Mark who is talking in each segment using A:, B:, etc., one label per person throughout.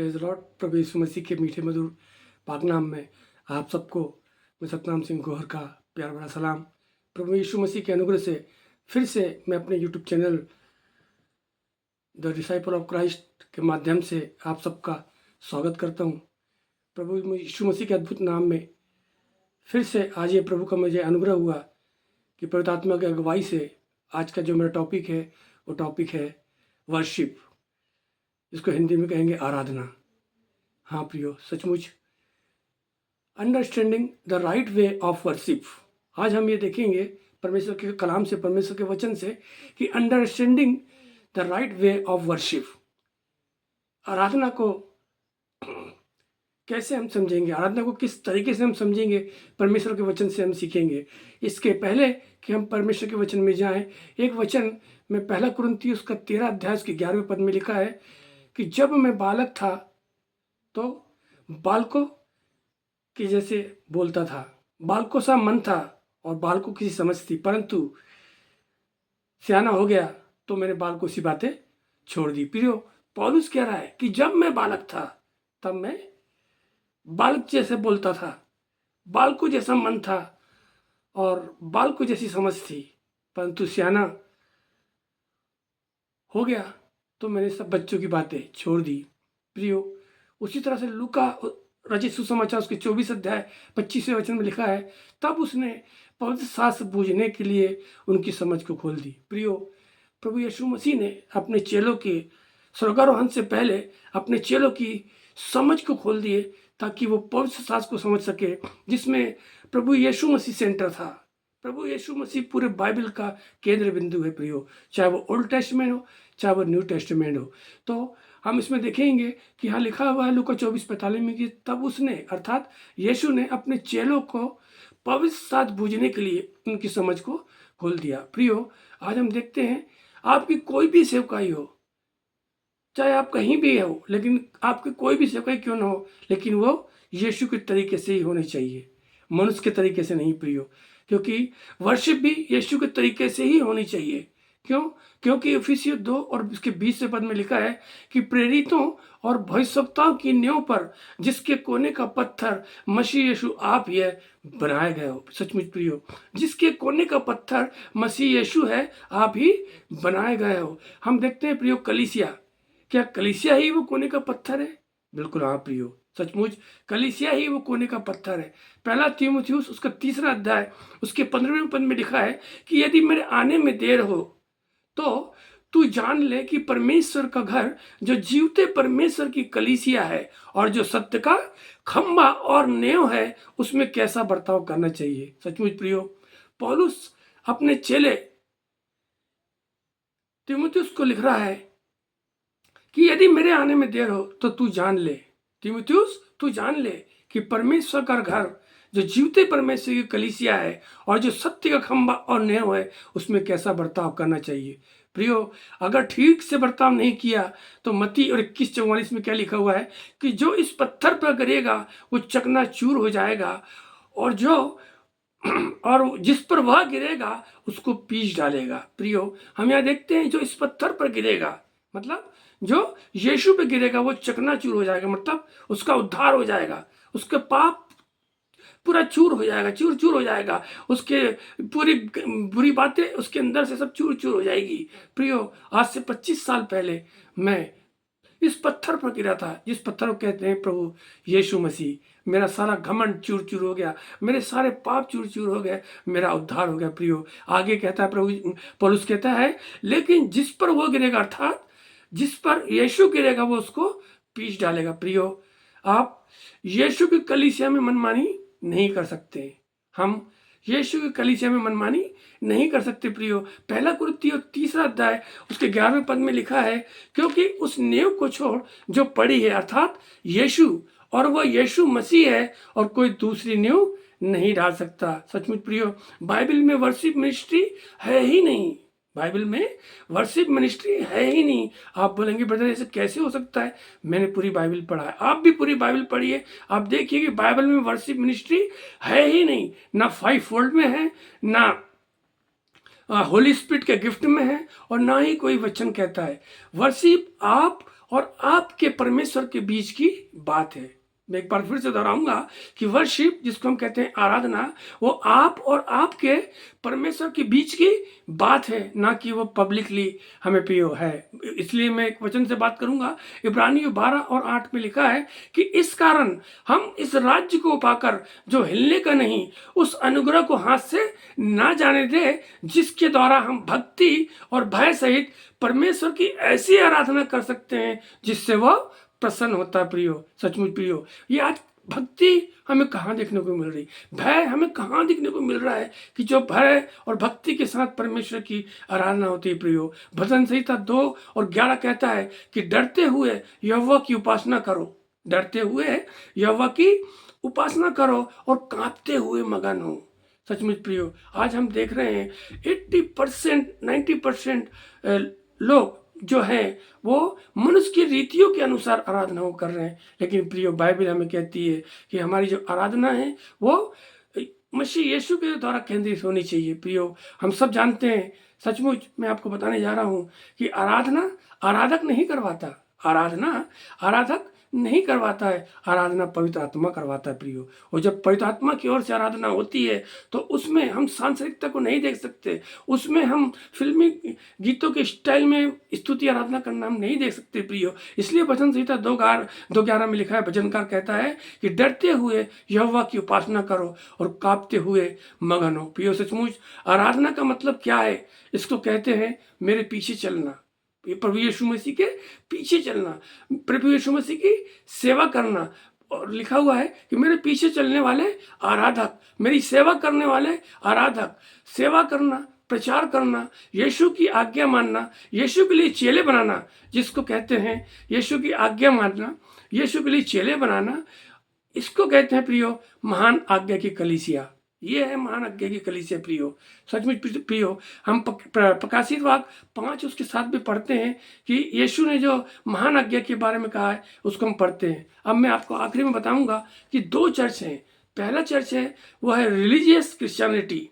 A: Praise Lord. प्रभु यीशु मसीह के मीठे मधुर पाक नाम में आप सबको मैं सतनाम सिंह गोहर का प्यार भरा सलाम। प्रभु यीशु मसीह के अनुग्रह से फिर से मैं अपने YouTube channel the disciple of Christ के माध्यम से आप सबका स्वागत करता हूँ। प्रभु यीशु मसीह के अद्भुत नाम में फिर से आज ये प्रभु का मुझे अनुग्रह हुआ कि पवित्र आत्मा की अगुवाई से आज का जो मेरा टॉपिक है वो टॉपिक है वर्शिप। इसको हिंदी में कहेंगे आराधना। हाँ प्रियो, सचमुच understanding the right way of worship. आज हम ये देखेंगे परमेश्वर के कलाम से, परमेश्वर के वचन से कि understanding the right way of worship, आराधना को कैसे हम समझेंगे, आराधना को किस तरीके से हम समझेंगे, परमेश्वर के वचन से हम सीखेंगे। इसके पहले कि हम परमेश्वर के वचन में जाएं, एक वचन में 1 कुरिन्थियों उसका 13 अध्याय उसके 11वें पद में लिखा है कि जब मैं बालक था तो बालकों की जैसे बोलता था, बालकों सा मन था और बालकों की समझ थी, परंतु सियाना हो गया तो मैंने बालकों सी बातें छोड़ दी। प्रियो, पौलुस कह रहा है कि जब मैं बालक था तब मैं बालक जैसे बोलता था, बालकों जैसा मन था और बालकों जैसी समझ थी, परंतु सियाना हो गया तो मैंने सब बच्चों की बातें छोड़ दी। प्रियो, उसी तरह से लूका रचित सुसमाचार उसके 24 अध्याय 25वें वचन में लिखा है, तब उसने पवित्र शास्त्र बूझने के लिए उनकी समझ को खोल दी। प्रियो, प्रभु यीशु मसीह ने अपने चेलों के स्वर्गारोहण से पहले अपने चेलों की समझ को खोल दिए ताकि वो पवित्र शास्त्र को समझ सके, जिसमें प्रभु यीशु मसीह सेंटर था। प्रभु यीशु मसीह पूरे बाइबल का केंद्र बिंदु है प्रियो, चाहे वो ओल्ड टेस्टमेंट हो चाहे वो न्यू टेस्टमेंट हो। तो हम इसमें देखेंगे कि यहाँ लिखा हुआ है लूका 24:45 में कि तब उसने अर्थात यीशु ने अपने चेलों को पवित्र शास्त्र बूझने के लिए उनकी समझ को खोल दिया। प्रियो, आज हम देखते हैं आपकी कोई भी सेवकाई हो, चाहे आप कहीं भी हो, लेकिन आपकी कोई भी सेवकाई क्यों ना हो, लेकिन वो यीशु के तरीके से ही होनी चाहिए, मनुष्य के तरीके से नहीं प्रियो। क्योंकि वर्शिप भी यीशु के तरीके से ही होनी चाहिए। क्यों? क्योंकि इफिसियों 2 और उसके 20वें पद में लिखा है कि प्रेरितों और भविष्यवक्ताओं की नींव पर जिसके कोने का पत्थर मसीह यीशु आप ही है बनाए गए हो। सचमुच प्रियो, जिसके कोने का पत्थर मसीह यीशु है आप ही बनाए गए हो। हम देखते हैं प्रियो, कलीसिया, क्या कलीसिया ही वो कोने का पत्थर है? बिल्कुल हाँ प्रियो, सचमुच कलीसिया ही वो कोने का पत्थर है। 1 तीमुथियुस उसका 3 अध्याय उसके 15वें पद में लिखा है कि यदि मेरे आने में देर हो तो तू जान ले कि परमेश्वर का घर जो जीवते परमेश्वर की कलीसिया है और जो सत्य का खंबा और नेव है उसमें कैसा बर्ताव करना चाहिए। सचमुच प्रियो, पौलुस अपने चेले तीमुथियुस को लिख रहा है कि यदि मेरे आने में देर हो तो तू जान ले, तीमुथियुस तू जान ले कि परमेश्वर का घर जो जीवते परमेश्वर की कलीसिया है और जो सत्य का खंबा और नेव है उसमें कैसा बर्ताव करना चाहिए। प्रियो, अगर ठीक से बर्ताव नहीं किया तो मत्ती और 21:44 में क्या लिखा हुआ है कि जो इस पत्थर पर गिरेगा वो चकनाचूर हो जाएगा और जिस पर वह गिरेगा उसको पीस डालेगा। प्रियो, हम यहाँ देखते हैं जो इस पत्थर पर गिरेगा मतलब जो यीशु पे गिरेगा वो चकनाचूर हो जाएगा, मतलब उसका उद्धार हो जाएगा, उसके पाप पूरा चूर हो जाएगा, चूर चूर हो जाएगा, उसके पूरी बुरी बातें उसके अंदर से सब चूर चूर हो जाएगी। प्रियो, आज से 25 साल पहले मैं इस पत्थर पर गिरा था, जिस पत्थर को कहते हैं प्रभु यीशु मसीह। मेरा सारा घमंड चूर चूर हो गया, मेरे सारे पाप चूर चूर हो गए, मेरा उद्धार हो गया। प्रियो, आगे कहता है प्रभु पौलुस कहता है, लेकिन जिस पर वो गिरेगा अर्थात जिस पर यीशु गिरेगा वो उसको पीस डालेगा। प्रियो, आप यीशु की कलीसिया में मनमानी नहीं कर सकते, हम यीशु की कलीसिया में मनमानी नहीं कर सकते। प्रियो, 1 कुरिन्थियों 3 अध्याय उसके 11वें पद में लिखा है, क्योंकि उस नेव को छोड़ जो पड़ी है अर्थात यीशु, और वह यीशु मसीह है और कोई दूसरी नेव नहीं डाल सकता। सचमुच प्रियो, बाइबल में वर्शिप मिनिस्ट्री है ही नहीं, बाइबल में वर्शिप मिनिस्ट्री है ही नहीं। आप बोलेंगे ब्रदर ऐसे कैसे हो सकता है? मैंने पूरी बाइबल पढ़ा है, आप भी पूरी बाइबल पढ़िए, आप देखिए कि बाइबल में वर्शिप मिनिस्ट्री है ही नहीं, ना 5 फोल्ड में है, ना होली स्पिरिट के गिफ्ट में है और ना ही कोई वचन कहता है। वर्शिप आप और आपके परमेश्वर के बीच की बात है। मैं एक बार फिर से दोहराऊंगा कि वर्शिप, जिसको हम कहते हैं आराधना, वो आप और आपके परमेश्वर के बीच की बात है, ना कि वो पब्लिकली हमें प्रिय है। इसलिए मैं एक वचन से बात करूंगा। इब्रानियों 12 और 8 में लिखा है कि इस कारण हम इस राज्य को पाकर जो हिलने का नहीं, उस अनुग्रह को हाथ से ना जाने दे, जिसके द्वारा हम भक्ति और भय सहित परमेश्वर की ऐसी आराधना कर सकते हैं जिससे वह प्रसन्न होता है। प्रियो, सचमुच प्रियो, ये आज भक्ति हमें कहाँ देखने को मिल रही, भय हमें कहाँ देखने को मिल रहा है कि जो भय और भक्ति के साथ परमेश्वर की आराधना होती है। प्रियो, भजन संहिता 2 और 11 कहता है कि डरते हुए यहोवा की उपासना करो, डरते हुए यहोवा की उपासना करो और कांपते हुए मगन हो। सचमुच प्रियो, आज हम देख रहे हैं 80% 90% लोग जो है वो मनुष्य की रीतियों के अनुसार आराधना वो कर रहे हैं। लेकिन प्रियो, बाइबल हमें कहती है कि हमारी जो आराधना है वो मसीह यीशु के द्वारा केंद्रित होनी चाहिए। प्रियो, हम सब जानते हैं, सचमुच मैं आपको बताने जा रहा हूँ कि आराधना आराधक नहीं करवाता, आराधना आराधक नहीं करवाता है, आराधना पवित्र आत्मा करवाता है। प्रियो, और जब पवित्र आत्मा की ओर से आराधना होती है तो उसमें हम सांसारिकता को नहीं देख सकते, उसमें हम फिल्मी गीतों के स्टाइल में स्तुति आराधना करना हम नहीं देख सकते। प्रियो, इसलिए भजन संहिता 2:11 में लिखा है, भजनकार कहता है कि डरते हुए यहोवा की उपासना करो और कांपते हुए मगन हो। प्रियो, सचमुच आराधना का मतलब क्या है? इसको कहते हैं मेरे पीछे चलना, ये प्रभु यीशु मसीह के पीछे चलना, प्रभु यीशु मसीह की सेवा करना। और लिखा हुआ है कि मेरे पीछे चलने वाले आराधक, मेरी सेवा करने वाले आराधक, सेवा करना, प्रचार करना, यीशु की आज्ञा मानना, यीशु के लिए चेले बनाना, जिसको कहते हैं यीशु की आज्ञा मानना, यीशु के लिए चेले बनाना, इसको कहते हैं प्रियो महान आज्ञा की कलीसिया। ये है महान आज्ञा की कलीसिया। प्रियो, सचमुच प्रियो, हम प्रकाशित वाक्य 5 उसके साथ भी पढ़ते हैं कि यीशु ने जो महान आज्ञा के बारे में कहा है उसको हम पढ़ते हैं। अब मैं आपको आखिरी में बताऊंगा कि 2 चर्च हैं। पहला चर्च है वो है रिलीजियस क्रिश्चियनिटी।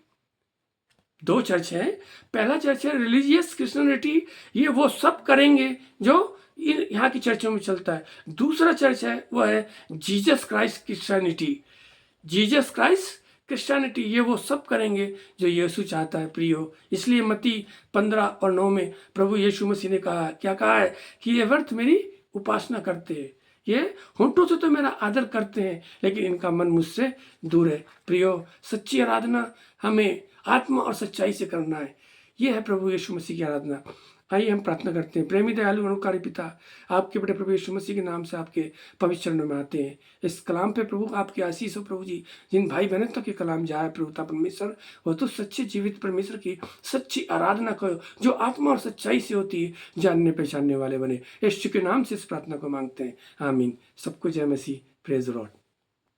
A: 2 चर्च है, पहला चर्च है रिलीजियस क्रिश्चियनिटी, ये वो सब करेंगे जो यहाँ की चर्चों में चलता है। दूसरा चर्च है वो है Jesus Christ Christianity, Jesus Christ Christianity, ये वो सब करेंगे जो यीशु चाहता है। प्रियो, इसलिए मत्ती 15 और 9 में प्रभु यीशु मसीह ने कहा, क्या कहा है कि ये व्यर्थ मेरी उपासना करते हैं, ये होंठों से तो मेरा आदर करते हैं लेकिन इनका मन मुझसे दूर है। प्रियो, सच्ची आराधना हमें आत्मा और सच्चाई से करना है। ये है प्रभु यीशु मसीह की आराधना। आइए हम प्रार्थना करते हैं। प्रेमी दयालु अनुकारी पिता, आपके बड़े प्रभु यीशु मसीह के नाम से आपके पवित्र चरणों में आते हैं। इस कलाम पे प्रभु आपकी आशीष हो प्रभु जी, जिन भाई बहनों तक ये कलाम जाए प्रभुता परमेश्वर, वो तो सच्चे जीवित परमेश्वर की सच्ची आराधना करो जो आत्मा और सच्चाई से होती है, जानने पहचानने वाले बने। यीशु के नाम से इस प्रार्थना को मांगते हैं, आमीन। सबको जय मसीह, प्रेज द लॉर्ड।